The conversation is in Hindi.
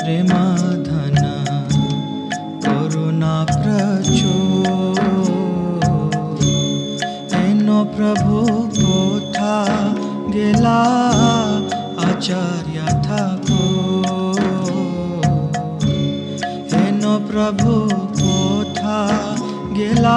प्रेमाधन करुणा प्रचुर एनो प्रभु कोथा गेला आचार्य ठाकुर एनो प्रभु कोथा गेला